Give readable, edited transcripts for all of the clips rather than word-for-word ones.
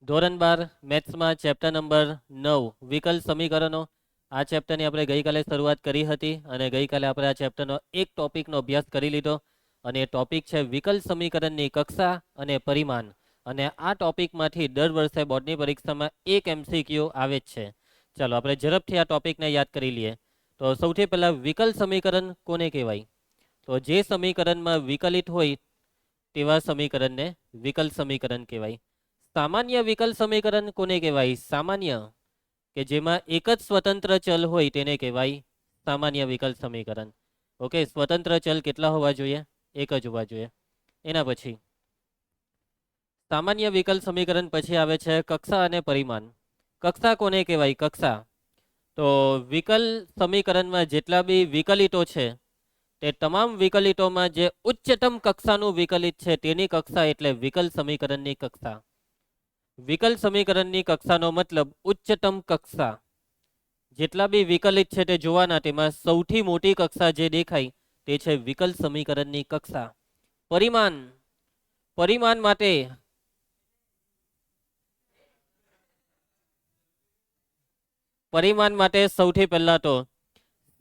ધોરણ 12 મેથ્સમાં chapter number 9 વિકલ સમીકરણો. આ ચેપ્ટરની આપણે ગઈકાલે શરૂઆત કરી હતી અને ગઈકાલે આપણે આ ચેપ્ટરનો એક ટોપિકનો અભ્યાસ કરી લીધો અને એ ટોપિક છે વિકલ સમીકરણની કક્ષા અને પરિમાણ. અને આ ટોપિકમાંથી દર વર્ષે બોર્ડની પરીક્ષામાં એક MCQ આવે જ છે. ચાલો આપણે ઝડપથી આ ટોપિકને યાદ કરી લઈએ. તો સૌથી પહેલાં વિકલ સમીકરણ કોને કહેવાય? તો જે સમીકરણમાં વિકલિત હોય તેવા સમીકરણને વિકલ સમીકરણ કહેવાય. સામાન્ય વિકલ સમીકરણ કોને કહેવાય? સામાન્ય, કે જેમાં એક જ સ્વતંત્ર ચલ હોય તેને કહેવાય સામાન્ય વિકલ સમીકરણ. ઓકે, સ્વતંત્ર ચલ કેટલા હોવા જોઈએ? એક જ હોવા જોઈએ. એના પછી સામાન્ય વિકલ સમીકરણ પછી આવે છે કક્ષા અને પરિમાણ. કક્ષા કોને કહેવાય? કક્ષા તો વિકલ સમીકરણમાં જેટલા બી વિકલિતો છે તે તમામ વિકલિતોમાં જે ઉચ્ચતમ કક્ષાનું વિકલિત છે તેની કક્ષા એટલે વિકલ સમીકરણની કક્ષા. વિકલ સમીકરણની કક્ષાનો મતલબ ઉચ્ચતમ કક્ષા. જેટલા બી વિકલિત છે તે જોવાના, તેમાં સૌથી મોટી કક્ષા જે દેખાય તે છે વિકલ સમીકરણની કક્ષા. પરિમાણ, પરિમાણ માટે સૌથી પહેલા તો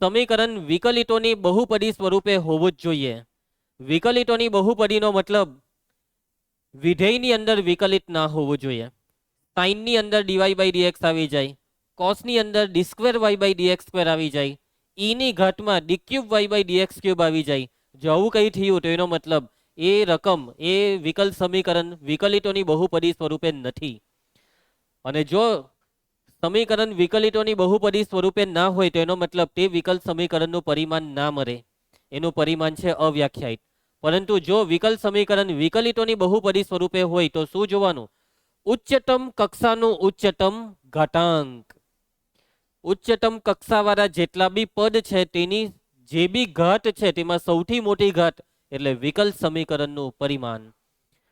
સમીકરણ વિકલિતોની બહુપદી સ્વરૂપે હોવું જ જોઈએ. વિકલિતોની બહુપદીનો મતલબ વિધેયની અંદર વિકલિત ના હોવું જોઈએ. સાઇનની અંદર dy/dx આવી જાય, કોસની અંદર d²y/dx² આવી જાય, ની ઘાતમાં d³ y/dx³ આવી જાય. જો આવું કંઈ થયું તો એનો મતલબ એ રકમ, એ વિકલ સમીકરણ વિકલિતોની બહુપદી સ્વરૂપે નથી. અને જો સમીકરણ વિકલિતોની બહુપદી સ્વરૂપે ના હોય તો એનો મતલબ તે વિકલ સમીકરણનું પરિમાણ ના મળે. એનું પરિમાણ છે અવ્યાખ્યાયિત. પરંતુ જો વિકલ સમીકરણ વિકલિતોની બહુપદી સ્વરૂપે હોય તો શું જોવાનું? ઉચ્ચતમ કક્ષાનું ઉચ્ચતમ ઘાતાંક. ઉચ્ચતમ કક્ષાવાળા જેટલા બી પદ છે તેની જે બી ઘાત છે તેમાં સૌથી મોટી ઘાત એટલે વિકલ સમીકરણનું પરિમાણ.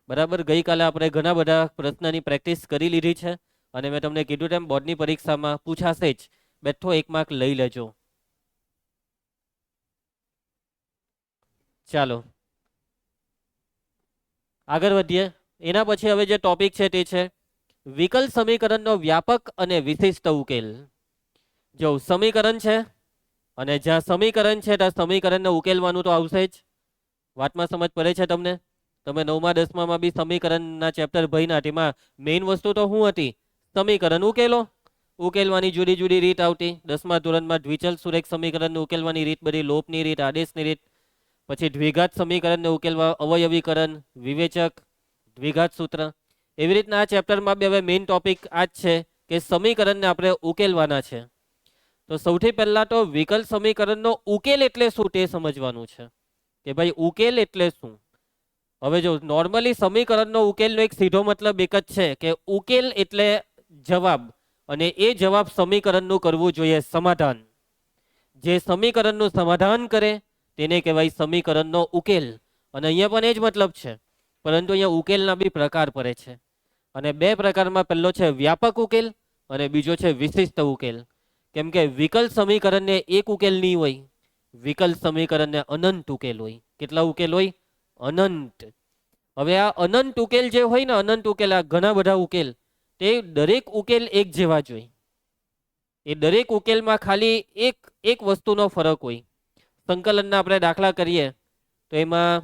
બરાબર, ગઈકાલે આપણે ઘણા બધા પ્રશ્નની પ્રેક્ટિસ કરી લીધી છે અને મેં તમને કીધું તેમ બોર્ડની પરીક્ષામાં પૂછાશે જ. બેઠો એક માર્ક લઈ લેજો. ચાલો આગળ વધીએ. એના પછી હવે જે ટોપિક છે તે છે વિકલ સમીકરણનો વ્યાપક અને વિશિષ્ટ ઉકેલ. જો સમીકરણ છે અને જ્યાં સમીકરણ છે ત્યાં સમીકરણને ઉકેલવાનું તો આવશે જ. વાતમાં સમજ પડે છે તમને? તમે 9મા 10મામાં બી સમીકરણના ચેપ્ટર ભણ્યા, તેમાં મેઇન વસ્તુ તો શું હતી? સમીકરણ ઉકેલો. ઉકેલવાની જુદી જુદી રીત આવતી. 10મા ધોરણમાં દ્વિચલ સુરેખ સમીકરણને ઉકેલવાની રીત બધી, લોપની રીત, આદેશની રીત, પછી દ્વિઘાત સમીકરણને ઉકેલવા અવયવીકરણ, વિવેચક, દ્વિઘાત સૂત્ર. એવી રીતના આ ચેપ્ટરમાં બી હવે મેઇન ટોપિક આ જ છે કે સમીકરણને આપણે ઉકેલવાના છે. તો સૌથી પહેલા તો વિકલ સમીકરણનો ઉકેલ એટલે શું તે સમજવાનું છે કે ભાઈ ઉકેલ એટલે શું. હવે જો નોર્મલી સમીકરણનો ઉકેલનો એક સીધો મતલબ એક જ છે કે ઉકેલ એટલે જવાબ, અને એ જવાબ સમીકરણનું કરવું જોઈએ સમાધાન. જે સમીકરણનું સમાધાન કરે તેને કહેવાય સમીકરણનો ઉકેલ. અને અહીંયા પણ એ જ મતલબ છે, પરંતુ અહીંયા ઉકેલના બી પ્રકાર પડે છે. અને બે પ્રકારમાં પહેલો છે વ્યાપક ઉકેલ અને બીજો છે વિશિષ્ટ ઉકેલ. કેમ કે વિકલ સમીકરણને એક ઉકેલ નહીં હોય, વિકલ સમીકરણને અનંત ઉકેલ હોય. કેટલા ઉકેલ હોય? અનંત. હવે આ અનંત ઉકેલ જે હોય ને, અનંત ઉકેલ, આ ઘણા બધા ઉકેલ, તે દરેક ઉકેલ એક જેવા જ હોય. એ દરેક ઉકેલમાં ખાલી એક એક વસ્તુનો ફરક હોય. સંકલનના આપણે દાખલા કરીએ તો એમાં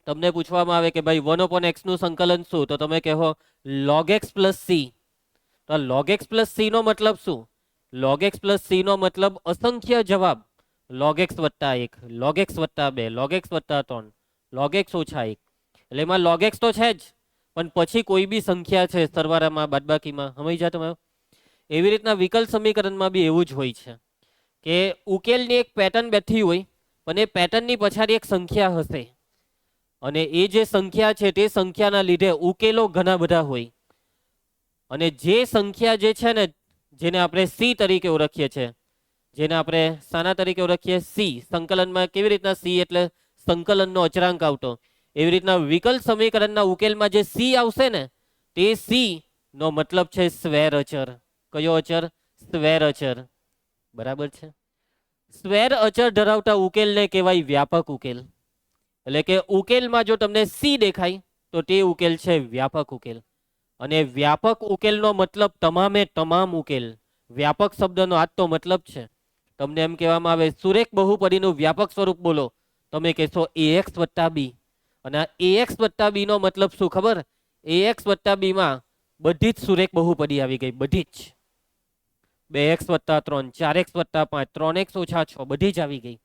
તમને પૂછવામાં આવે કે ભાઈ 1/x નું સંકલન શું? તો તમે કહો log x plus c. તો log x plus c નો મતલબ શું? log x plus c નો મતલબ અસંખ્ય જવાબ. log x વત્તા 1, log x વત્તા 2, log x વત્તા 3, log x ઓછા 1. એટલે એમાં log x તો છે જ, પણ પછી કોઈ બી સંખ્યા છે સરવાળામાં, બાદબાકીમાં. સમજ્યા તમે? એવી રીતના વિકલ સમીકરણમાં બી એવું જ હોય છે કે ઉકેલની એક પેટર્ન બેઠી હોય, પણ એ પેટર્નની પછાડી એક સંખ્યા હશે અને એ જે સંખ્યા છે તે સંખ્યાના લીધે ઉકેલો ઘણા બધા હોય. અને જે સંખ્યા જે છે ને, જેને આપણે સી તરીકે ઓળખીએ છીએ, જેને આપણે શાના તરીકે ઓળખીએ? સી. સંકલનમાં કેવી રીતના સી એટલે સંકલનનો અચળાંક આવતો, એવી રીતના વિકલ સમીકરણના ઉકેલમાં જે સી આવશે ને, તે સી નો મતલબ છે સ્વેર અચર. કયો અચર? સ્વેર અચર. બરાબર છે. સ્વેર અચર ધરાવતા ઉકેલને કહેવાય વ્યાપક ઉકેલ. એટલે કે ઉકેલમાં જો તમને સી દેખાય તો તે ઉકેલ છે વ્યાપક ઉકેલ. અને વ્યાપક ઉકેલનો મતલબ તમામે તમામ ઉકેલ. વ્યાપક શબ્દનો આ જ તો મતલબ છે. તમને એમ કહેવામાં આવે સુરેખ બહુપદીનું વ્યાપક સ્વરૂપ બોલો, તમે કહેશો ax વત્તા બી. અને આ ax વત્તા બી નો મતલબ શું ખબર? ax વત્તા બી માં બધી જ સુરેખ બહુપદી આવી ગઈ, બધી જ. 2x વત્તા 3, 4x વત્તા 5, 3x ઓછા 6, બધી જ આવી ગઈ.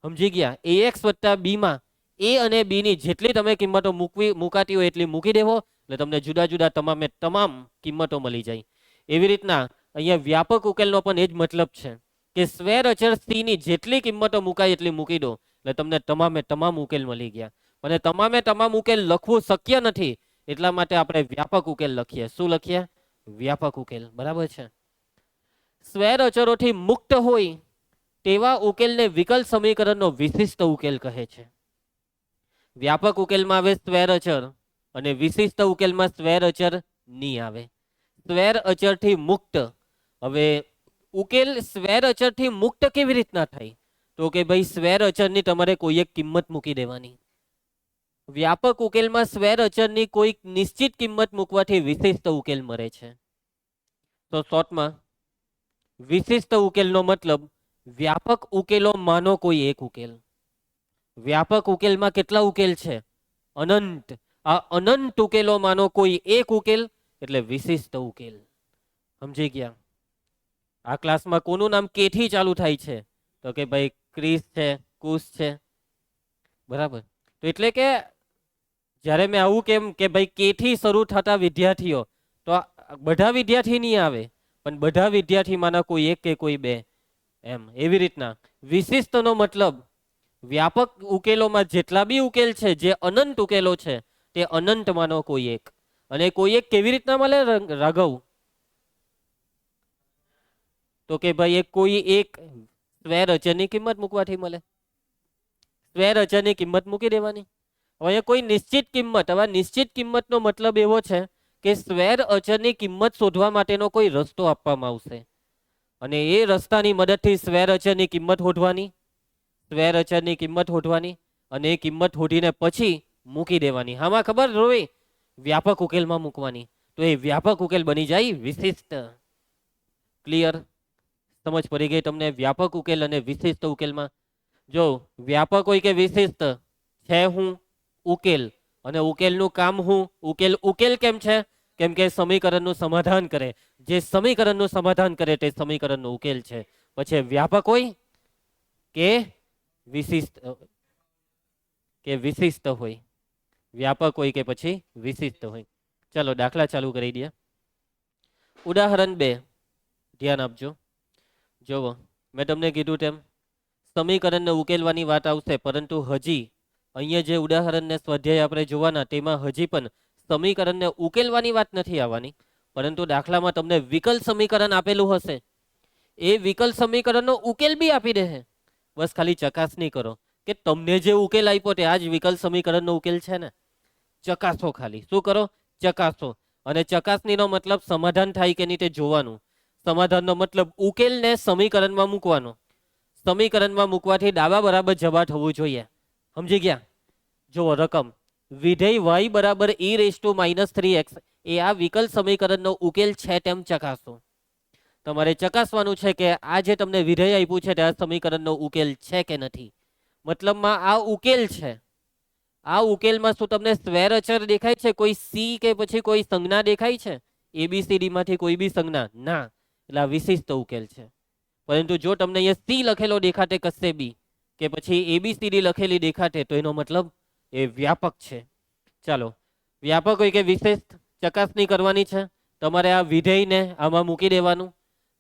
સમજી ગયા? ax વત્તા બી માં એ અને બી ની જેટલી તમે કિંમતો મુકાતી હોય એટલી મૂકી દેવો, એટલે તમને જુદા જુદા તમામે તમામ કિંમતો મળી જાય. એવી રીતના અહીંયા વ્યાપક ઉકેલનો પણ એ જ મતલબ છે કે સ્વેર અચળ સી ની જેટલી કિંમતો મુકાય એટલી મૂકી દો, એટલે તમને તમામે તમામ ઉકેલ મળી ગયા. અને તમામે તમામ ઉકેલ લખવું શક્ય નથી, એટલા માટે આપણે વ્યાપક ઉકેલ લખીએ. શું લખીએ? વ્યાપક ઉકેલ. બરાબર છે. સ્વેર અચરોથી મુક્ત હોય તેવા ઉકેલને વિકલ સમીકરણનો વિશિષ્ટ ઉકેલ કહે છે. વ્યાપક ઉકેલમાં આવે સ્વેર અચર અને વિશિષ્ટ ઉકેલમાં સ્વેર અચર નહીં આવે. સ્વેર અચરથી મુક્ત. હવે ઉકેલ સ્વેર અચરથી મુક્ત કેવી રીતના થાય? તો કે ભાઈ સ્વેર અચરની તમારે કોઈ એક કિંમત મૂકી દેવાની. વ્યાપક ઉકેલમાં સ્વેર અચરની કોઈ નિશ્ચિત કિંમત મૂકવાથી વિશિષ્ટ ઉકેલ મળે છે. તો શોર્ટમાં વિશિષ્ટ ઉકેલનો મતલબ વ્યાપક ઉકેલોમાંનો કોઈ એક ઉકેલ. વ્યાપક ઉકેલમાં કેટલા ઉકેલ છે? અનંત. આ અનંત ઉકેલોમાંનો કોઈ એક ઉકેલ એટલે વિશિષ્ટ ઉકેલ. સમજી ગયા? આ ક્લાસમાં કોનું નામ કે થી ચાલુ થાય છે? તો કે ભાઈ ક્રિસ છે, કુશ છે. બરાબર. તો એટલે કે જ્યારે મેં આવું કેમ કે ભાઈ કે થી શરૂ થતા વિદ્યાર્થીઓ, તો બધા વિદ્યાર્થી નહીં આવે, પણ બધા વિદ્યાર્થીમાંના કોઈ એક કે કોઈ બે, એમ એવી રીતના. વિશિષ્ટનો મતલબ વ્યાપક ઉકેલોમાં જેટલા બી ઉકેલ છે, જે અનંત ઉકેલો છે, તે અનંતમાંનો કોઈ એક. અને કોઈ એક કેવી રીતના મળે રાઘવ? તો કે ભાઈ એક કોઈ એક સ્વેર અચરની કિંમત મૂકવાથી મળે. સ્વેર અચરની કિંમત મૂકી દેવાની. હવે અહીંયા કોઈ નિશ્ચિત કિંમત. હવે નિશ્ચિત કિંમતનો મતલબ એવો છે કે સ્વેર અચરની કિંમત શોધવા માટેનો કોઈ રસ્તો આપવામાં આવશે, અને એ રસ્તાની મદદથી સ્વેર અચરની કિંમત શોધવાની. સ્વેર અચરની કિંમત શોધવાની અને એ કિંમત શોધીને પછી મૂકી દેવાની. આમાં ખબર રોવી વ્યાપક ઉકેલમાં મૂકવાની, તો એ વ્યાપક ઉકેલ બની જાય વિશિષ્ટ. ક્લિયર? સમજ પડી ગઈ તમને? વ્યાપક ઉકેલ અને વિશિષ્ટ ઉકેલમાં જો વ્યાપક હોય કે વિશિષ્ટ છે હું ઉકેલ, અને ઉકેલનું કામ હું ઉકેલ. ઉકેલ કેમ છે? કેમ કે સમીકરણનું સમાધાન કરે. જે સમીકરણનું સમાધાન કરે તે સમીકરણનો ઉકેલ છે. પછી વ્યાપક હોય કે વિશિષ્ટ હોય. વ્યાપક હોય કે પછી વિશિષ્ટ હોય. ચલો દાખલા ચાલુ કરી દઈએ. ઉદાહરણ 2 ધ્યાન આપજો. જોવો મેં તમને કીધું તેમ સમીકરણને ઉકેલવાની વાત આવશે, પરંતુ હજી અહીંયા જે ઉદાહરણને સ્વાધ્યાય આપણે જોવાના તેમાં હજી પણ સમીકરણને ઉકેલવાની વાત નથી આવવાની, પરંતુ દાખલામાં તમને વિકલ સમીકરણ આપેલું હશે, એ વિકલ સમીકરણનો ઉકેલ બી આપી દે. બસ ખાલી ચકાસણી કરો કે તમને જે ઉકેલ આપ્યો તે આ જ વિકલ સમીકરણનો ઉકેલ છે ને. ચકાસો ખાલી. શું કરો? ચકાસો. અને ચકાસણીનો મતલબ સમાધાન થાય કે નહીં તે જોવાનું. સમાધાનનો મતલબ ઉકેલને સમીકરણમાં મૂકવાનો. સમીકરણમાં મૂકવાથી ડાબા બરાબર જવાબ થવું જોઈએ. સમજી ગયા? જુઓ રકમ વિધેય y બરાબર e−3x એ આ વિકલ સમીકરણનો ઉકેલ છે તેમ ચકાસો. તમારે ચકાસવાનું છે કે આ જે તમને વિધેય આપ્યું છે તે આ સમીકરણનો ઉકેલ છે કે નથી. મતલબમાં આ ઉકેલ છે. આ ઉકેલમાં શું તમને સ્વેર અચર દેખાય છે? કોઈ સી કે પછી કોઈ સંજ્ઞા દેખાય છે? ABCD માંથી કોઈ બી સંજ્ઞા ના, એટલે આ વિશિષ્ટ ઉકેલ છે. પરંતુ જો તમને અહીંયા સી લખેલો દેખાતે કશે બી કે પછી ABCD લખેલી દેખાતે, તો એનો મતલબ એ વ્યાપક છે. ચાલો વ્યાપક હોય કે વિશિષ્ટ ચકાસણી કરવાની છે. તમારે આ વિધેયને આમાં મૂકી દેવાનું.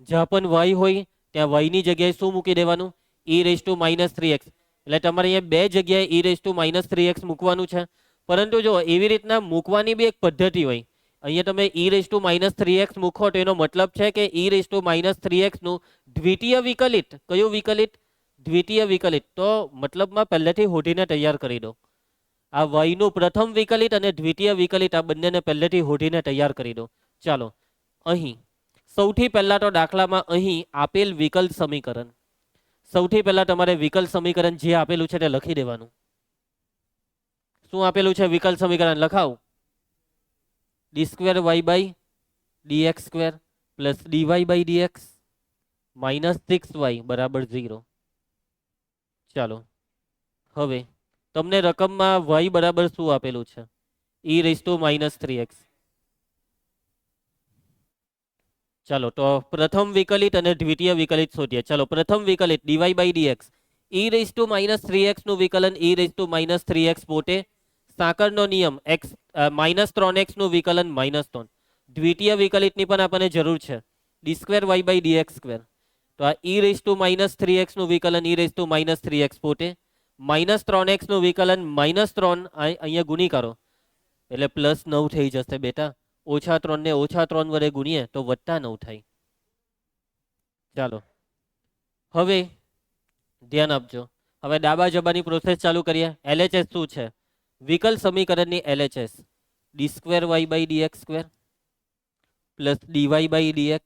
જ્યાં પણ y હોય ત્યાં y ની જગ્યાએ શું મૂકી દેવાનું? e−3x. એટલે તમારે અહીંયા બે જગ્યાએ e−3x મૂકવાનું છે. પરંતુ જો એવી રીતના મૂકવાની બી એક પદ્ધતિ હોય. અહીંયા તમે e−3x મૂકો તો એનો મતલબ છે કે e−3x નું દ્વિતીય વિકલિત. કયું વિકલિત? દ્વિતીય વિકલિત. તો મતલબમાં પહેલેથી હોધીને તૈયાર કરી દો. આ y નું પ્રથમ વિકલિત અને દ્વિતીય વિકલિત આ બંનેને પહેલેથી હોધીને તૈયાર કરી દો. ચાલો અહીં સૌથી પહેલા તો દાખલામાં અહીં આપેલ વિકલ સમીકરણ, સૌથી પહેલા તમારે વિકલ સમીકરણ જે આપેલું છે તે લખી દેવાનું. શું આપેલું છે? વિકલ સમીકરણ લખાવ. D square Y by dx square plus dy by dx minus 6y બરાબર 0. ચાલો હવે તમને રકમમાં y બરાબર શું આપેલું છે? e raise to minus 3x. ચાલો તો પ્રથમ વિકલિત અને દ્વિતીય વિકલિત શોધીએ. ચાલો પ્રથમ વિકલિત dy by dx e raise to minus 3x નું વિકલન e raise to minus 3x પોતે, સાંકળનો નિયમ x માઇનસ 3x નું વિકલન માઇનસ 3. દ્વિતીય વિકલિતની પણ આપણને જરૂર છે, d square Y by dx square. તો આ e raise to minus 3x નું વિકલન e raise to minus 3x પોતે, માઇનસ 3x નું વિકલન માઇનસ 3 અહીંયા ગુણી કરો એટલે પ્લસ 9 થઈ જશે બેટા. ઓછા 3 ને ઓછા 3 વડે ગુણીએ તો વત્તા 9 થાય. ચાલો હવે ધ્યાન આપજો. હવે ડાબા જબાની પ્રોસેસ ચાલુ કરીએ. LHS શું છે? વિકલ સમીકરણની LHS D square Y by dx square plus dy by dx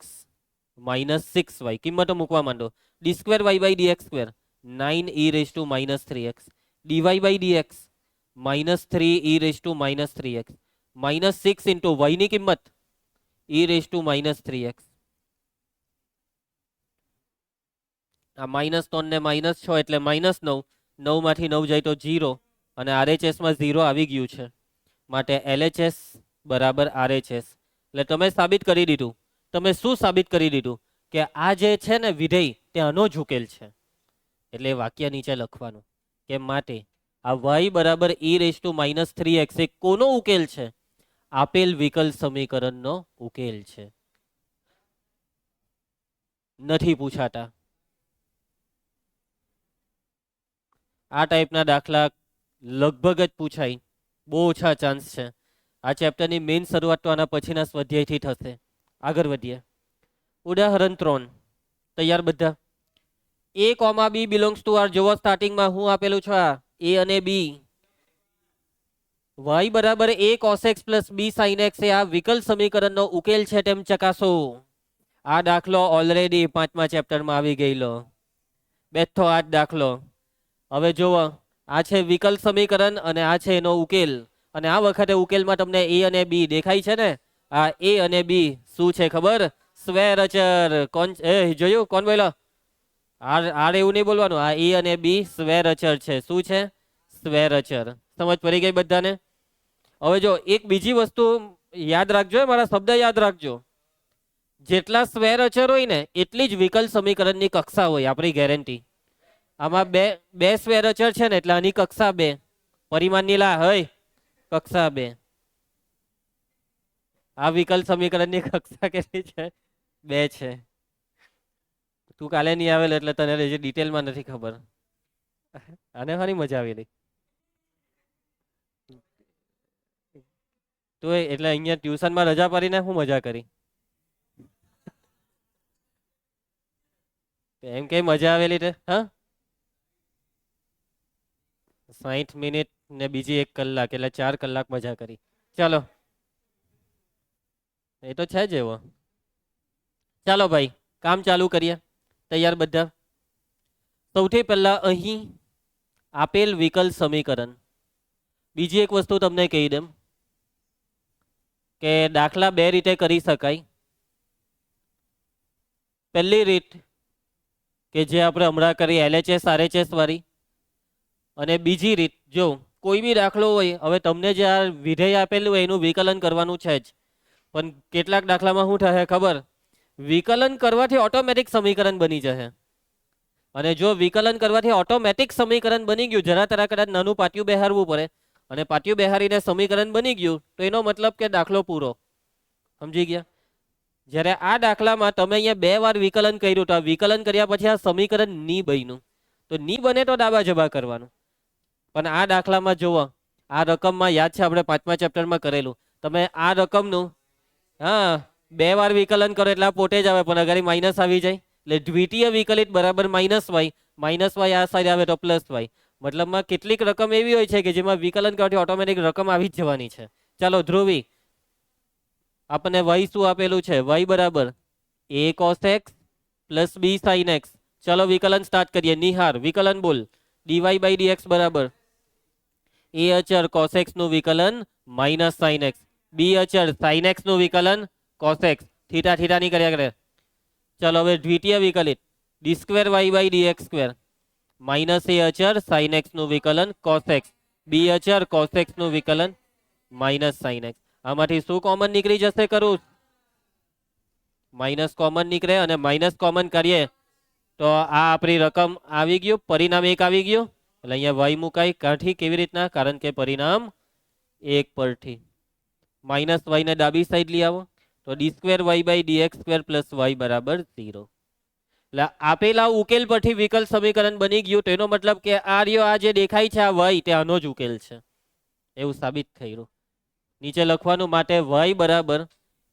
minus 6y. કિંમતો મૂકવા માંડો. D square Y by dx square 9e raise to minus 3x, dy by dx minus 3e raise to minus 3x minus 6 into y ની કિંમત e raise to minus 3x. આ minus 3 ને minus 6 એટલે minus 9. 9 માંથી 9 જાય તો 0 અને RHS માં 0 આવી ગયું છે, માટે LHS બરાબર RHS. એટલે તમે સાબિત કરી દીધું. તમે શું સાબિત કરી દીધું? કે આ જે છે ને વિધેય તે આનો જ ઉકેલ છે. એટલે વાક્ય નીચે લખવાનું કે માટે આ y બરાબર e raise to minus 3x એ કોનો ઉકેલ છે? આપેલ વિકલ સમીકરણનો ઉકેલ છે. નથી પૂછાતા. આ ટાઈપના દાખલા લગભગ જ પૂછાય, બહુ ઓછા ચાન્સ છે. આ ચેપ્ટરની મેઇન શરૂઆત તો આના પછીના સ્વાધ્યાયથી થશે. આગળ વધીએ. ઉદાહરણ 3. તૈયાર બધા? a comma b belongs to R. જોવો સ્ટાર્ટિંગમાં હું આપેલું છે, આ a અને b. y બરાબર a cos x plus b sin x એ આ વિકલ સમીકરણનો ઉકેલ છે તેમ ચકાસો. આ દાખલો ઓલરેડી 5મા ચેપ્ટરમાં આવી ગયેલો. બેઠો આ જ દાખલો. હવે જુઓ, આ છે વિકલ સમીકરણ અને આ છે એનો ઉકેલ. અને આ વખતે ઉકેલમાં તમને a અને b દેખાય છે ને? આ a અને b શું છે ખબર? સ્વેરચર. કોણ જોયું? કોણ બોલો? આર એવું નહીં બોલવાનું. આ a અને b સ્વેરચર છે. શું છે? સ્વેરચર. સમજ પડી ગઈ બધાને? હવે જો એક બીજી વસ્તુ યાદ રાખજો, મારા શબ્દ યાદ રાખજો. જેટલા સ્વેરચર હોય ને એટલી જ વિકલ સમીકરણની કક્ષા હોય, આપણી ગેરંટી. આમાં બે સ્વેરચર છે ને એટલે આની કક્ષા 2. પરિમાણની લા હોય કક્ષા 2. આ વિકલ સમીકરણની કક્ષા કેટલી છે? 2 છે. તું કાલે નહીં આવેલ એટલે તને જે ડિટેલમાં નથી ખબર. આને ખાલી મજા આવી રહી તો એટલે અહીંયા ટ્યુશનમાં રજા પાડીને હું મજા કરી? એમ કઈ મજા આવેલી છે? હા, 60 મિનિટ ને બીજી 1 કલાક એટલે 4 કલાક મજા કરી. ચાલો, એ તો છે જ એવો. ચાલો ભાઈ, કામ ચાલુ કરીએ. તૈયાર બધા? સૌથી પહેલા અહીં આપેલ વિકલ સમીકરણ. બીજી એક વસ્તુ તમને કહી દઉં કે દાખલા 2 રીતે કરી શકાય. પહેલી રીત કે જે આપણે હમણાં કરી LHS RHS વાળી, અને બીજી રીત જો કોઈ બી દાખલો હોય, હવે તમને જે આ વિધેય આપેલું હોય એનું વિકલન કરવાનું છે જ. પણ કેટલાક દાખલામાં શું થશે ખબર? વિકલન કરવાથી ઓટોમેટિક સમીકરણ બની જશે. અને જો વિકલન કરવાથી ઓટોમેટિક સમીકરણ બની ગયું, જરા તરા કદાચ નાનું પાટિયું બેહારવું પડે, અને પાટિયું બેહારીને સમીકરણ બની ગયું તો એનો મતલબ કે દાખલો પૂરો. સમજી ગયા? જ્યારે આ દાખલામાં તમે અહીંયા 2 વાર વિકલન કર્યું, તો આ વિકલન કર્યા પછી આ સમીકરણ ની બન્યું, તો ની બને તો ડાબા જબા કરવાનું. પણ આ દાખલામાં જુઓ, આ રકમમાં યાદ છે આપણે 5મા ચેપ્ટરમાં કરેલું. તમે આ રકમનું 2 વાર વિકલન કરો એટલે આ પોતે જ આવે, પણ અગાડી માઇનસ આવી જાય. એટલે દ્વિતીય વિકલિત બરાબર માઇનસ વાય આ સાઈડ આવે તો પ્લસ વાય. મતલબમાં કેટલીક રકમ એવી હોય છે કે જેમાં વિકલન કરવાથી ઓટોમેટિક રકમ આવી જ જવાની છે. ચાલો ધ્રુવી, આપણને y શું આપેલું છે? y બરાબર a cos x plus b sin x. ચલો વિકલન સ્ટાર્ટ કરીએ. નિહાર વિકલન બોલ. dy બાય dx બરાબર a અચર cos x નું વિકલન માઇનસ sin x બી અચળ સાઇન એક્સ નું વિકલન કોસ એક્સ, થીટા થીટા ની કર્યા કરે. ચલો હવે દ્વિતીય વિકલિત D square Y by D x square minus A અચળ સાઇન એક્સ નું વિકલન કોસ એક્સ, બી અચળ કોસ એક્સ નું વિકલન માઇનસ સાઇન એક્સ. આમાંથી શું કોમન નીકળી જશે કરું? માઇનસ કોમન નીકળે અને માઇનસ કોમન કરીએ તો આ આપણી રકમ આવી ગયું, પરિણામ 1 આવી ગયું. એટલે અહીંયા વાય મુકાય. કાંઠી કેવી રીતના? કારણ કે પરિણામ 1 પરથી માઇનસ વાય ને ડાબી સાઈડ લઈ આવો તો d square Y by D x square plus y બરાબર 0. એટલે આપેલા ઉકેલ પરથી વિકલ સમીકરણ બની ગયું. તો એનો મતલબ કે આ રહ્યો, આ જે દેખાય છે આ વાય તે આનો જ ઉકેલ છે એવું સાબિત થયું. નીચે લખવાનું માટે વાય બરાબર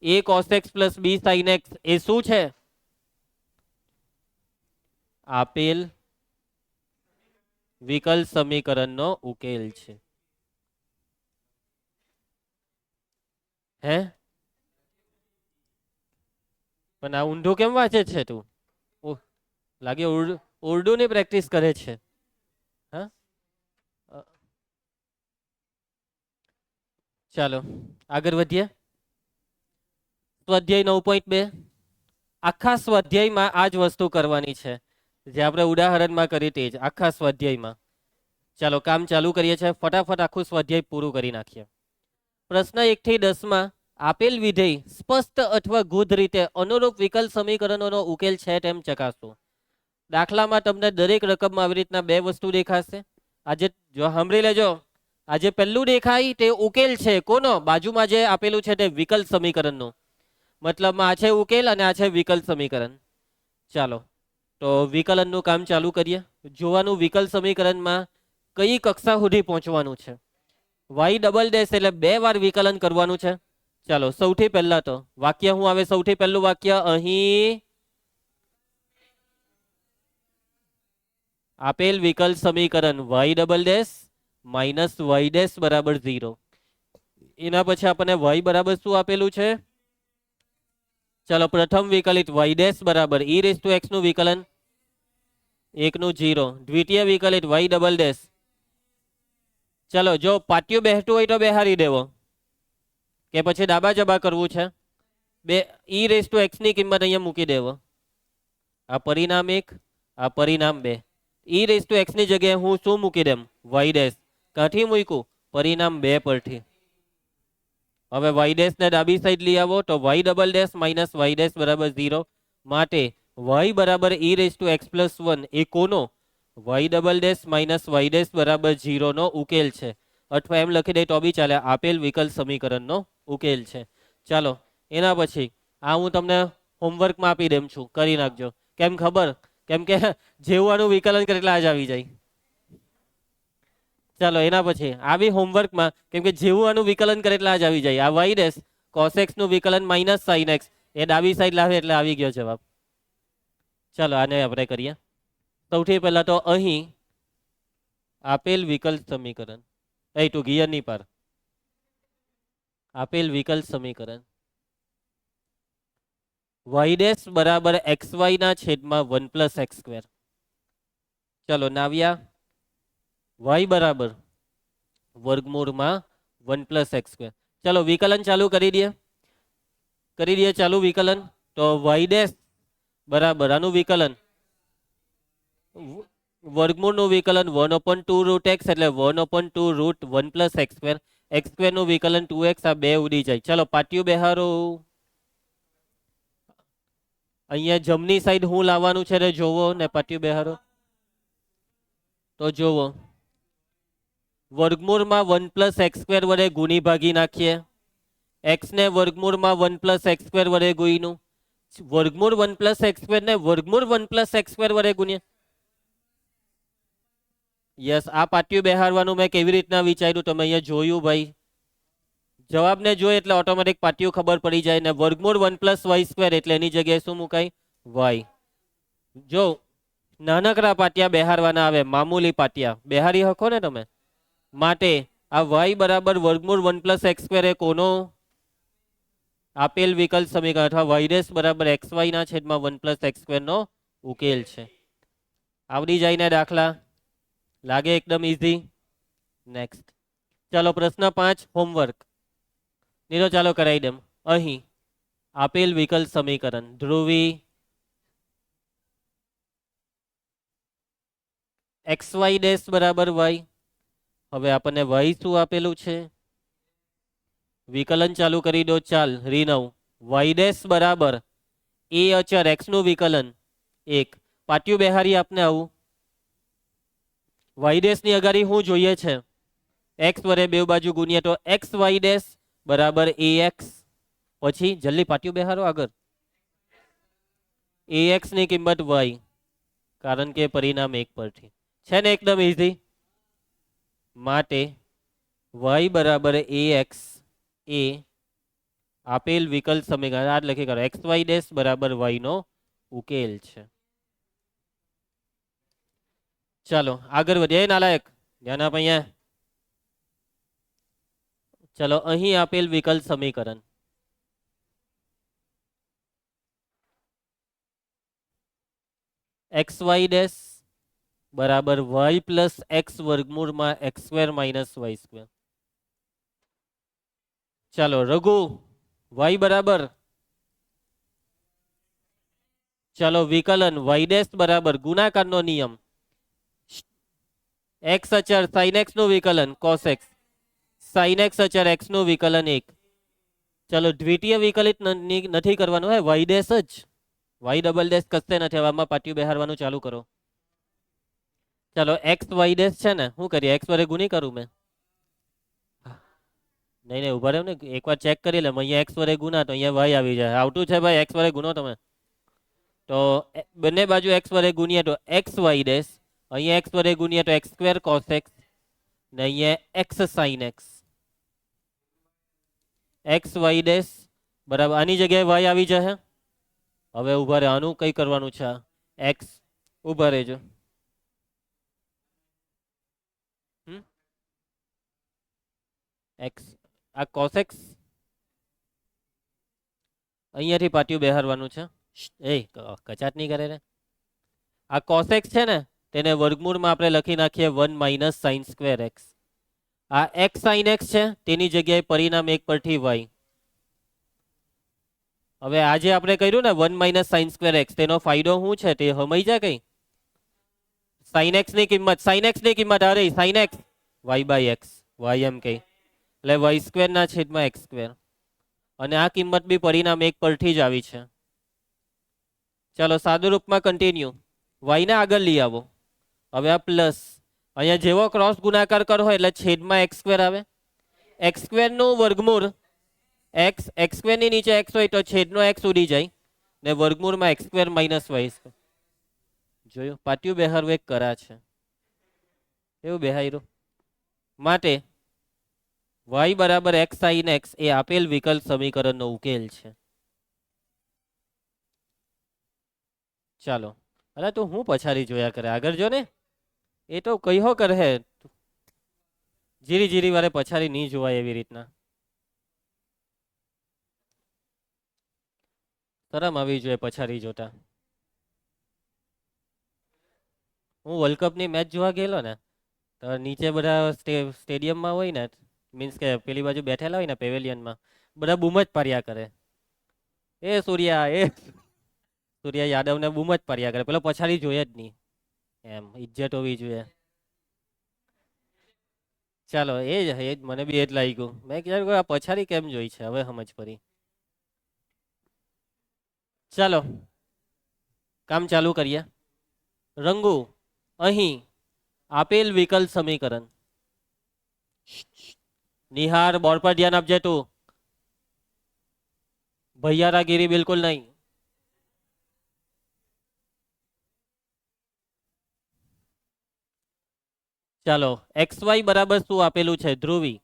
a cos x plus b sin x એ શું છે? આપેલ વિકલ સમીકરણનો ઉકેલ છે. હે પણ આ ઊંધું કેમ વાંચે છે તું? લાગે ઉર્દુ ની પ્રેક્ટિસ કરે છે. હા, ચાલો આગળ વધીએ. સ્વાધ્યાય 9.2. આખા સ્વાધ્યાયમાં આ જ વસ્તુ કરવાની છે જે આપણે ઉદાહરણમાં કરી તે જ આખા સ્વાધ્યાયમાં. ચાલો કામ ચાલુ કરીએ છીએ. ફટાફટ આખું સ્વાધ્યાય પૂરું કરી નાખીએ. પ્રશ્ન 1 થી 10 માં આપેલ વિધેય સ્પષ્ટ અથવા ગુઢ રીતે અનુરૂપ વિકલ સમીકરણોનો ઉકેલ છે તેમ ચકાસો. દાખલામાં તમને દરેક રકમમાં આવી રીતના બે વસ્તુ દેખાશે. આજે જો સાંભળી લેજો, આજે પહેલું દેખાય તે ઉકેલ છે કોનો? બાજુમાં જે આપેલું છે તે વિકલ સમીકરણનું. મતલબમાં આ છે ઉકેલ અને આ છે વિકલ સમીકરણ. ચાલો તો વિકલનનું કામ ચાલુ કરીએ. જોવાનું વિકલ સમીકરણમાં કઈ કક્ષા સુધી પહોંચવાનું છે. વાય ડબલ ડેશ એટલે 2 વાર વિકલન કરવાનું છે. ચાલો સૌથી પહેલા તો વાક્ય શું આવે? સૌથી પહેલું વાક્ય અહીં આપેલ વિકલ સમીકરણ y double dash minus y dash બરાબર 0. એના પછી આપણને વાય બરાબર શું આપેલું છે? ચાલો પ્રથમ વિકલિત વાય ડેશ બરાબર ઈ રેઝ ટુ એક્સ નું વિકલન 1 નું 0. દ્વિતીય વિકલિત વાય ડબલ ડેશ. ચાલો જો પાટિયું બેસતું હોય તો બેહારી દેવો કે પછી ડાબા જબા કરવું છે. બે ઈ રેઝ ટુ એક્સ ની કિંમત અહીંયા મૂકી દેવો. આ પરિણામ 1, આ પરિણામ 2. ઈ રેઝ ટુ એક્સ ની જગ્યાએ હું શું મૂકી દેમ? Y dash. કાંથી મૂક્યું? પરિણામ 2 પરથી. હવે વાય ડેશ ને ડાબી સાઈડ લઈ આવો તો y double dash minus y dash બરાબર 0. માટે વાય બરાબર e raise to x plus 1 એ કોનો? Y double dash minus y dash બરાબર 0 નો ઉકેલ છે. અથવા એમ લખી દે તો બી ચાલે, આપેલ વિકલ સમીકરણનો ઉકેલ છે. ચાલો એના પછી આ હું તમને હોમવર્કમાં આપી દેમ છું, કરી નાખજો. કેમ ખબર? કેમ કે જેવું આનું વિકલન કરે એટલે આજ આવી જાય. ચાલો એના પછી આવી હોમવર્કમાં, કેમ કે જેવું આનું વિકલન કરે એટલે આજ આવી જાય. આ વાય ડેશ કોસ એક્સ નું વિકલન માઇનસ સાઇન એક્સ એ ડાબી સાઈડ લાવે એટલે આવી ગયો જવાબ. ચાલો આને આપણે કરીએ. સૌથી પહેલા તો અહીં આપેલ વિકલ સમીકરણ તું ગિયર ની પાર. આપેલ વિકલ સમીકરણ વાય ડેશ બરાબર એક્સ વાય ના છેદમાં 1 પ્લસ એક્સ સ્ક્વેર. ચલો નાવ્યા વાય બરાબર વર્ગમૂળમાં 1 પ્લસ એક્સ સ્ક્વેર. ચલો વિકલન ચાલુ કરી દઈએ ચાલુ વિકલન. તો વાય ડેશ બરાબર આનું વિકલન વર્ગમૂળનું વિકલન 1/2 રૂટ એક્સ એટલે 1/2 root 1 plus x square. X square નું વિકલન 2x. આ બે ઉડી જાય. ચલો પાટિયું બેહારો. અહીંયા જમણી સાઈડ હું લાવવાનું છે જોવો ને પાટિયું બેહારો. તો જોવો વર્ગમૂળમાં 1 પ્લસ એક્સ સ્ક્વેર વડે ગુણી ભાગી નાખીએ. એક્સ ને વર્ગમૂળમાં 1 પ્લસ એક્સ સ્ક્વેર વડે ગુણીનું વર્ગમૂળ 1 પ્લસ એક્સ સ્ક્વેર ને વર્ગમૂળ 1 પ્લસ એક્સ સ્ક્વેર વડે ગુણીએ. યસ, આ પાટિયું બેહારવાનું મેં કેવી રીતના વિચાર્યું તમે અહીંયા જોયું ભાઈ. જવાબને જોઈએ એટલે ઓટોમેટિક પાટિયું ખબર પડી જાય. ને વર્ગમૂળ 1 પ્લસ વાય સ્ક્વેર એટલે એની જગ્યાએ શું મુકાય? વાય. જો નાનકડા પાટિયા બેહારવાના આવે, મામૂલી પાટિયા બેહારી હકો ને તમે. માટે આ વાય બરાબર વર્ગમૂળ 1 પ્લસ એક્સ સ્ક્વેર એ કોનો? આપેલ વિકલ સમીકરણ અથવા વાય ડેશ બરાબર એક્સ વાય ના છેદમાં 1 પ્લસ એક્સ સ્ક્વેર નો ઉકેલ છે. આવડી જાય ને દાખલા? લાગે એકદમ ઈઝી? નેક્સ્ટ ચાલો પ્રશ્ન 5 હોમવર્ક. નીરો ચાલો કરાવી દેમ. અહીં આપેલ વિકલ સમીકરણ ધ્રુવી એક્સ વાય ડેશ બરાબર વાય. હવે આપણને વાય શું આપેલું છે? વિકલન ચાલુ કરી દો. ચાલ રીનવ વાય ડેશ બરાબર એ અચર એક્સ નું વિકલન 1. પાટિયું બેહારી આપને આવું. વાય ડેશ ની અગાડી શું જોઈએ છે? એક્સ વડે બે બાજુ ગુણ્યા તો એક્સ વાય ડેશ બરાબર એ એક્સ. પછી જલ્દી પાટિયું બેહારો આગળ. એ એક્સ ની કિંમત વાય, કારણ કે પરિણામ 1 પરથી છે ને એકદમ ઈઝી. માટે y બરાબર એ એક્સ એ આપેલ વિકલ સમીકરણ આ લખી કરો એક્સ વાય ડેશ બરાબર y નો ઉકેલ છે. ચાલો આગળ વધીએ નાલાયક, ધ્યાન આપ અહીંયા. ચલો અહીં આપેલ વિકલ સમીકરણ એક્સ વાય ડેશ બરાબર વાય પ્લસ એક્સ વર્ગમૂળમાં x square minus y square. ચાલો રઘુ વાય બરાબર, ચાલો વિકલન વાય ડેશ બરાબર ગુણાકારનો નિયમ એક્સ અચર સાઇન એક્સ નું વિકલન કોસ એક્સ સાઇન એક્સ અચર એક્સ નું વિકલન 1. ચાલો દ્વિતીય વિકલિત નથી કરવાનું હે, વાય ડેશ જ. વાય ડબલ ડેશ કશે નથી. આમાં પાટિયું બેહારવાનું ચાલુ કરો. ચાલો એક્સ વાય ડેશ છે ને, શું કરીએ? એક્સ વડે ગુણી કરું મેં? નહીં નહીં ઉભા રહ્યો ને, એકવાર ચેક કરી લે. અહીંયા એક્સ વડે ગુના તો અહીંયા વાય આવી જાય. આવતું છે ભાઈ, એક્સ વડે ગુનો તમે. તો બંને બાજુ એક્સ વડે ગુણીએ તો એક્સ વાય ડેશ, અહીંયા એક્સ વડે ગુણીએ તો એક્સ સ્ક્વેર કોસ એક્સ ને અહીંયા x sine x. X y dash બરાબર આની જગ્યાએ વાય આવી જશે. હવે ઉભા રહે, આનું કઈ કરવાનું છે? એક્સ ઉભા રહેજો. એક્સ આ કોસ એક્સ અહીંયાથી પાટિયું બેહારવાનું છે. એ કચાટ નહીં કરે રે. આ કોસ એક્સ છે ને, તેને વર્ગમૂળમાં આપણે લખી નાખીએ 1 માઇનસ સાઇન સ્ક્વેર એક્સ. આ એક્સ સાઇન એક્સ છે, તેની જગ્યાએ પરિણામ 1 પરથી વાય. હવે આજે આપણે કર્યું ને 1 માઇનસ સાઇન સ્ક્વેર એક્સ, તેનો ફાયદો શું છે તે સમજ જાય કઈ? સાઇન એક્સ ની કિંમત, સાઇન એક્સ ની કિંમત આ રહી sine X Y by X, Y એમ કઈ એટલે વાય સ્ક્વેર ના છેદમાં એક્સ સ્ક્વેર. અને આ કિંમત બી પરિણામ 1 પરથી જ આવી છે. ચાલો સાદુ રૂપમાં કન્ટિન્યુ. વાય ને આગળ લઈ આવો. હવે આ પ્લસ અહીંયા જેવો ક્રોસ ગુણાકાર કરો એટલે છેદમાં એક્સ સ્ક્વેર આવે. એક્સ સ્ક્વેર નું વર્ગમૂળ એક્સ, એક્સ સ્ક્વેર ની નીચે એક્સ હોય તો છેદનો એક્સ ઉડી જાય ને વર્ગમૂળમાં x square minus y square. જોયું? પાટિયું બેહારવું એક કરા છે. એવું બેહાર્યું. માટે y બરાબર એક્સ સાઇન એક્સ એ આપેલ વિકલ સમીકરણનો ઉકેલ છે. ચાલો અરે તું હું પછાડી જોયા કરે, આગળ જો ને. એ તો કયો કરે, જીરી જીરી વારે પછાડી નહીં જોવાય એવી રીતના. શરમ આવી જોઈએ પછાડી જોતા. હું વર્લ્ડ કપની મેચ જોવા ગયેલો ને, તો નીચે બધા સ્ટેડિયમમાં હોય ને, મીન્સ કે પેલી બાજુ બેઠેલા હોય ને પેવેલિયનમાં, બધા બૂમ જ પાડ્યા કરે. એ સૂર્યા યાદવને બૂમ જ પાડ્યા કરે. પેલો પછાડી જોઈએ જ નહીં. એમ ઇજ્જત હોવી જોઈએ. ચાલો એ જ મને બી એ જ લાગ્યું. મેં કીધું આ પછાડી કેમ જોઈ છે, હવે સમજ પડી. ચાલો કામ ચાલુ કરીએ. રંગુ અહીં આપેલ વિકલ સમીકરણ, નિહાર બોર્ડ પર ધ્યાન આપજે તું. ભૈયારાગીરી બિલકુલ નહીં. ચાલો એક્સ વાય બરાબર શું આપેલું છે? ધ્રુવી.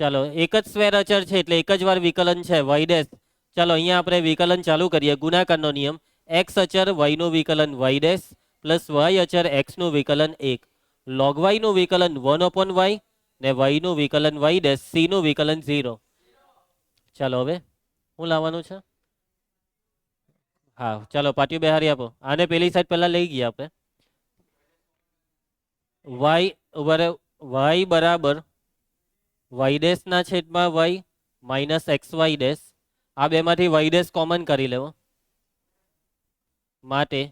ચાલો એક જ સ્ક્વેર અચર છે એટલે એક જ વાર વિકલન છે વાય ડેશ. ચાલો અહીંયા આપણે વિકલન ચાલુ કરીએ. ગુણાકારનો નિયમ એક્સ અચર વાય નું વિકલન વાય ડેશ પ્લસ વાય અચર એક્સ નું વિકલન 1. લોગ વાય નું વિકલન 1/y ને વાય નું વિકલન વાય ડેશ સી નું વિકલન 0. ચાલો હવે શું લાવવાનું છે? હા ચાલો પાટિયું બેહારી આપો. આને પેલી સાઈડ પહેલા લઈ ગયા આપણે. વાય બરાબર વાય ડેશ ના છેદમાં y minus x y dash. આ બેમાંથી વાય ડેશ કોમન કરી લેવો. માટે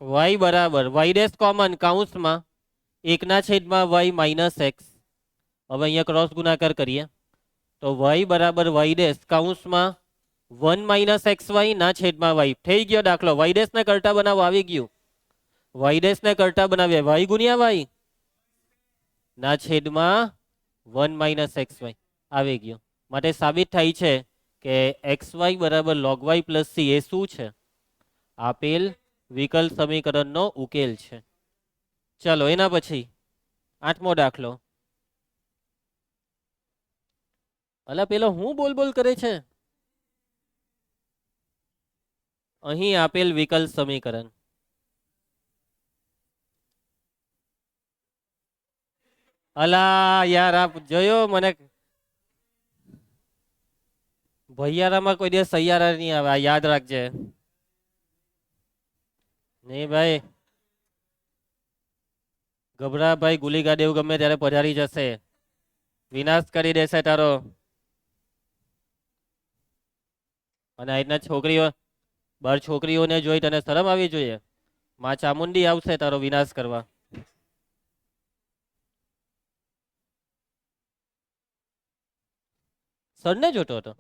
વાય બરાબર વાય ડેશ કોમન કૌંસમાં 1/y માઇનસ એક્સ. હવે અહીંયા ક્રોસ ગુણાકાર કરીએ તો વાય બરાબર વાય ડેશ કૌંસમાં 1 માઇનસ એક્સ વાય ના છેદમાં વાય. થઈ ગયો દાખલો. વાય ડેશ ને કરતા બનાવો. આવી ગયું. વાય ડેશ ને કરતા બનાવીએ વાય ગુણ્યા વાય ના છેદમાં 1 માઇનસ એક્સ વાય. આવી ગયું. માટે સાબિત થાય છે કે એક્સ વાય બરાબર log y પ્લસ સી એ શું છે? આપેલ વિકલ સમીકરણનો ઉકેલ છે. ચલો એના પછી 8મો દાખલો. અલા પેલો હું બોલ બોલ કરે છે? અહીં આપેલ વિકલ સમીકરણ. અલા યાર આપ જોયો મને ભૈયારામાં કોઈ દિવસ સૈયારા નહીં આવે. આ યાદ રાખજે. નહીં ભાઈ ગભરા ભાઈ ગુલીગા દેવ ગમે ત્યારે પધારી જશે. વિનાશ કરી દેશે તારો. અને આજના છોકરીઓ બાર છોકરીઓને જોઈ તને શરમ આવી જોઈએ. માં ચામુંડી આવશે તારો વિનાશ કરવા. સરને જોતો હતો.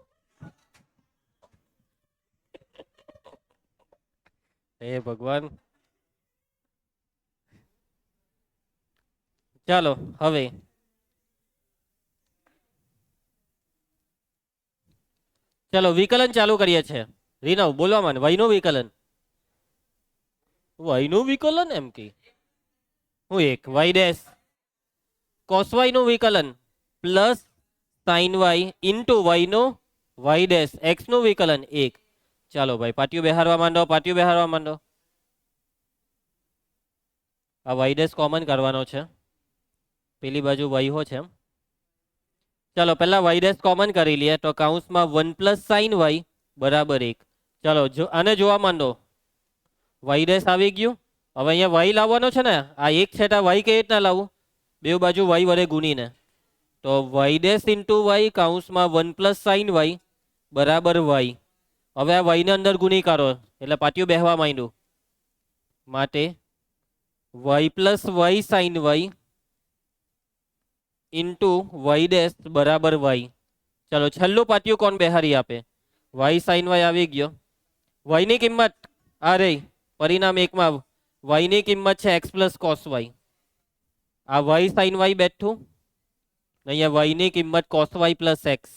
હે ભગવાન. ચાલો હવે ચલો વિકલન ચાલુ કરીએ છીએ. રીનવ બોલવા માંડ. વયનું વિકલન. વયનું વિકલન એમ કે હું એક વાય ડેશ કોસ વાય નું વિકલન plus sine y into y નું વાય ડેશ એક્સ નું વિકલન 1. ચાલો ભાઈ પાટિયું બેહારવા માંડો. પાટિયું બેહારવા માંડો. આ વાય ડેશ કોમન કરવાનો છે. પેલી બાજુ વાય હો છે. ચાલો પહેલા વાય ડેશ કોમન કરી લઈએ તો કૌંસમાં 1 પ્લસ સાઇન વાય બરાબર 1. ચાલો આને જોવા માંડો. વાય ડેશ આવી ગયું. હવે અહીંયા વાય લાવવાનો છે ને. આ એક છેટા વાય કઈ રીતના લાવવું? બે બાજુ વાય વડે ગુણીને. તો વાય ડેશ ઇન્ટુ વાય કૌંસમાં 1 પ્લસ સાઇન વાય બરાબર વાય. હવે આ વાયને અંદર ગુણી કાઢો એટલે પાટિયું બેહવા માંડ્યું. માટે y plus y sine y into y dash બરાબર વાય. ચાલો છેલ્લું પાટિયું કોણ બેહારી આપે? વાય સાઇન વાય આવી ગયો. વાયની કિંમત આ રહી પરિણામ 1માં. વાયની કિંમત છે એક્સ પ્લસ કોસ વાય. આ વાય સાઇન વાય બેઠું. અહીંયા વાયની કિંમત કોસ વાય પ્લસ એક્સ.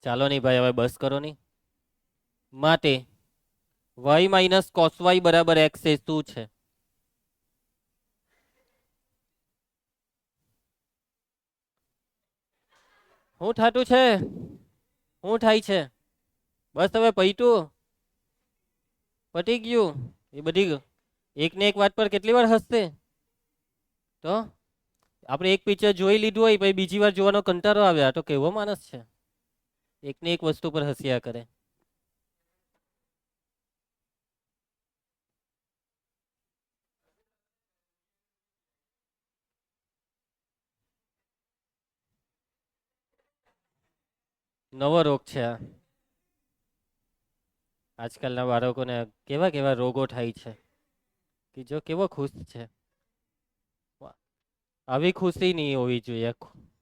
ચાલો નહીં ભાઈ હવે બસ કરો નહીં. માટે વાય માઇનસ કોસ વાય બરાબર એક્સ એ શું છે? શું થાતું છે? શું થાય છે? બસ હવે પૈતું પટી ગયું. એ બધી એક ને એક વાત પર કેટલી વાર હસશે? તો આપણે એક પિક્ચર જોઈ લીધું હોય પછી બીજી વાર જોવાનો કંટાળો આવે. આ તો કેવો માણસ છે? એક ને એક વસ્તુ પર હસ્યા કરે. નવો રોગ છે આ. આજકાલના બાળકોને કેવા કેવા રોગો થાય છે કે જો કેવો ખુશ છે. આવી ખુશી નહીં હોવી જોઈએ.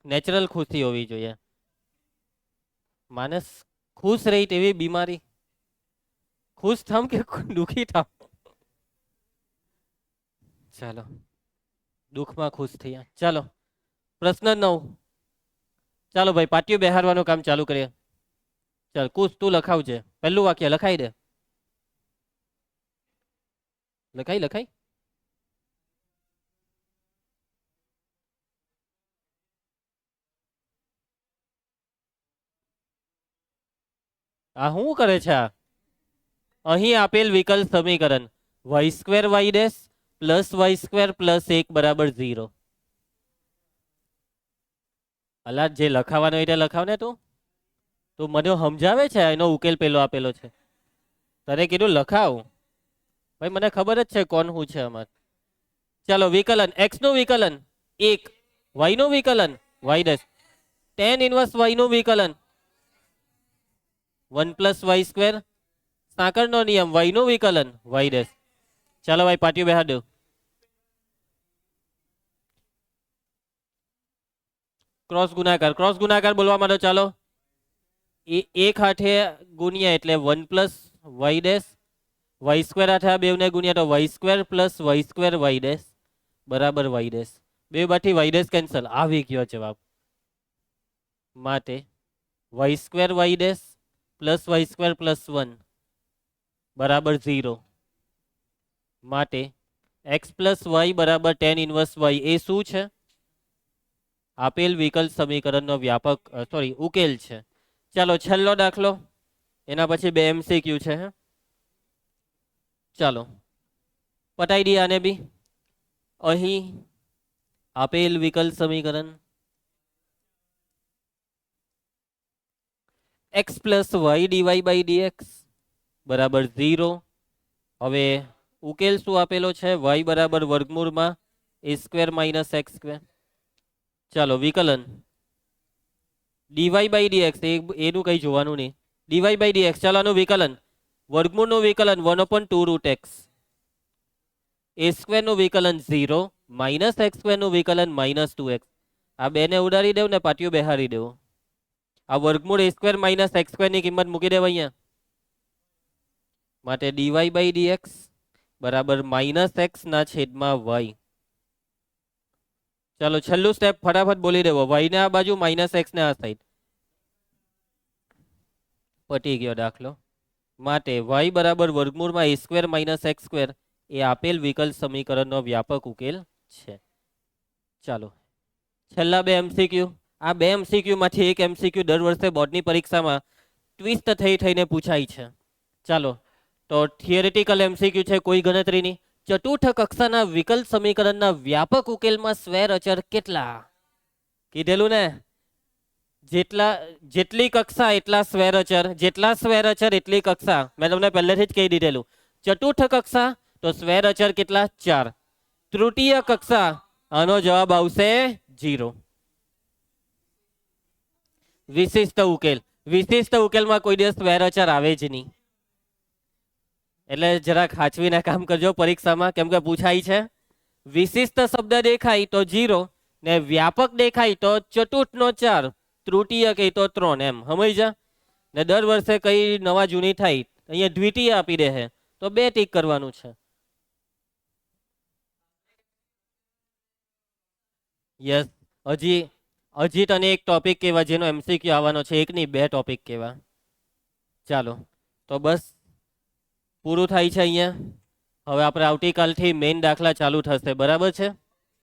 નેચરલ ખુશી હોવી જોઈએ. માણસ ખુશ રહી તેવી બીમારી. ખુશ થામ કે દુખી થામ. ચાલો દુઃખમાં ખુશ થયા. ચાલો પ્રશ્ન 9. ચાલો ભાઈ પાટિયું બેહારવાનું કામ ચાલુ કરીએ. ચાલ કુશ તું લખાવજે. પહેલું વાક્ય લખાઈ દે. લખાઈ. આ શું કરે છે આ? અહીં આપેલ વિકલ સમીકરણ y square y dash plus y square plus 1 બરાબર 0. અલા જે લખાવાનો એટલે લખાવ ને તું. તું મને સમજાવે છે એનો ઉકેલ પેલો આપેલો છે. તને કીધું લખાવ ભાઈ, મને ખબર જ છે કોણ શું છે આમાં. ચાલો વિકલન x નું વિકલન 1, y નું વિકલન y dash, tan inverse y નું વિકલન 1 પ્લસ વાય સ્ક્વેર, સાંકળનો નિયમ y નું વિકલન y ડેશ. ચાલો ભાઈ પાટિયું બેહાડ દો. ક્રોસ ગુણાકાર બોલવા માંડો. ચાલો એક હાથે ગુણ્યા એટલે 1 plus y dash, y square હાથે આ બેવને ગુણ્યા તો y square plus y square y dash બરાબર વાય ડેશ. બે બાથી વાય ડેશ કેન્સલ, આવી ગયો જવાબ. માટે y square y dash plus y square plus 1 બરાબર 0. માટે એક્સ પ્લસ વાય બરાબર tan ઇનવર્સ વાય એ શું છે? આપેલ વિકલ સમીકરણનો વ્યાપક ઉકેલ છે. ચાલો છેલ્લો દાખલો, એના પછી 2 MCQ છે. ચાલો પટાઈ દઈએ આને બી. અહીં આપેલ વિકલ સમીકરણ x plus y d y by d x બરાબર 0. હવે ઉકેલ શું આપેલો છે? y બરાબર વર્ગમૂળમાં a square minus X square. ચાલો વિકલન ડીવાય બાય ડીએક્સ એનું કંઈ જોવાનું નહીં. ડીવાય બાય ડીએક્સ, ચાલો આનું વિકલન વર્ગમૂળનું વિકલન 1/2 રૂટ એક્સ, એ સ્ક્વેરનું વિકલન 0 માઇનસ એક્સ સ્ક્વેરનું વિકલન -2x. આ બેને ઉડાડી દેવ ને પાટિયું બેહારી દેવું. આ વર્ગમૂળ એ સ્ક્વેર માઇનસ એક્સ સ્ક્વેરની કિંમત મૂકી દેવ અહીંયા. માટે ડીવાય બાય ડીએક્સ બરાબર -x ના છેદમાં y. ચાલો છેલ્લું સ્ટેપ ફટાફટ બોલી દેવો. y ને આ બાજુ -x ને આ સાઈડ. પટી ગયો દાખલો. માટે y બરાબર વર્ગમૂળમાં a square minus X square એ આપેલ વિકલ સમીકરણનો વ્યાપક ઉકેલ છે. ચાલો છેલ્લા 2 MCQ. આ 2 MCQ માંથી એક MCQ દર વર્ષે બોર્ડની પરીક્ષામાં ટ્વિસ્ટ થઈને પૂછાય છે. ચાલો તો થિયરેટિકલ MCQ છે, કોઈ ગણતરીની. ચતુર્થ કક્ષાના વિકલ સમીકરણના વ્યાપક ઉકેલમાં સ્વેર અચર કેટલા? કીધેલું ને, જેટલી કક્ષા એટલા સ્વેર અચર, જેટલા સ્વેર અચર એટલી કક્ષા. મેં તમને પહેલેથી જ કહી દીધેલું. ચતુર્થ કક્ષા તો સ્વેર અચર કેટલા? 4. તૃતીય કક્ષા આનો જવાબ આવશે 0. વિશિષ્ટ ઉકેલ, વિશિષ્ટ ઉકેલમાં કોઈ દિવસ સ્વેર અચર આવે જ નહીં. એટલે જરા ખાચવીને કામ કરજો પરીક્ષામાં, કેમ કે પૂછાય છે. વિશિષ્ટ શબ્દ દેખાય તો 0 ને વ્યાપક દેખાય તો ચતુર્થનો 4, તૃતીય કઈ તો 3. એમ સમજ્યા ને? દર વર્ષે કઈ નવા જૂની થાય અહીંયા દ્વિતીય આપી દે છે તો 2 ટીક કરવાનું છે. યસ, હજી તને એક ટોપિક કેવા જેનો MCQ આવવાનો છે, એક નહીં 2 ટોપિક કેવા. ચાલો તો બસ પૂરું થાય છે અહીંયા. હવે આપણે આવતીકાલથી મેઇન દાખલા ચાલુ થશે, બરાબર છે?